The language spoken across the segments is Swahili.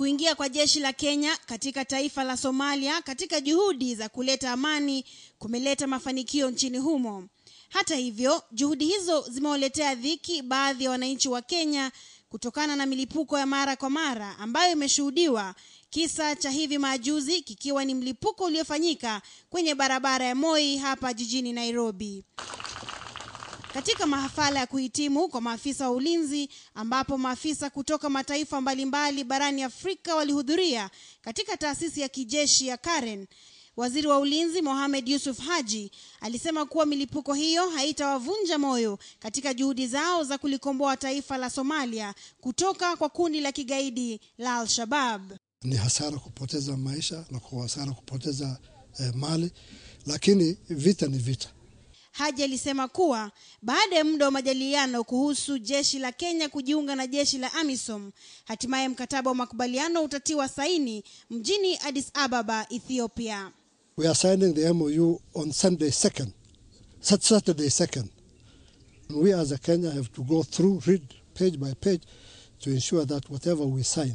Kuingia kwa jeshi la Kenya katika taifa la Somalia katika juhudi za kuleta amani kumeleta mafanikio nchini humo. Hata hivyo, juhudi hizo zimewaletea dhiki baadhi ya wananchi wa Kenya kutokana na milipuko ya mara kwa mara ambayo imeshuhudiwa, kisa cha hivi majuzi kikiwa ni mlipuko uliofanyika kwenye barabara ya Moi hapa jijini Nairobi. Katika mahafala ya kuhitimu kwa maafisa wa ulinzi ambapo maafisa kutoka mataifa mbalimbali barani Afrika walihudhuria katika taasisi ya kijeshi ya Karen, Waziri wa Ulinzi Mohamed Yusuf Haji alisema kuwa milipuko hiyo haitawavunja moyo katika juhudi zao za kulikomboa taifa la Somalia kutoka kwa kundi la kigaidi la Al-Shabaab. Ni hasara kupoteza maisha na kwa hasara kupoteza mali, lakini vita ni vita. Haji alisema kuwa baada ya muda wa majadiliano kuhusu jeshi la Kenya kujiunga na jeshi la AMISOM, hatimaye mkataba wa makubaliano utatiwa saini mjini Addis Ababa, Ethiopia. We are signing the MOU on Saturday 2nd. We as a Kenya have to go through, read page by page to ensure that whatever we sign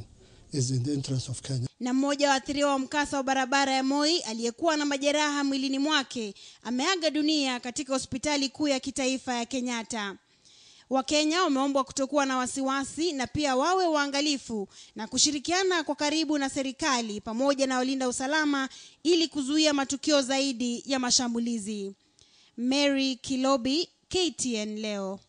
is in the interest of Kenya. Na mmoja wa waathiriwa wa mkasa wa barabara ya Moi aliyekuwa na majeraha mwilini mwake ameaga dunia katika hospitali kuu ya kitaifa ya Kenyatta. Wakenya wameombwa kutokuwa na wasiwasi na pia wawe waangalifu na kushirikiana kwa karibu na serikali pamoja na walinda usalama ili kuzuia matukio zaidi ya mashambulizi. Mary Kilobi, KTN leo.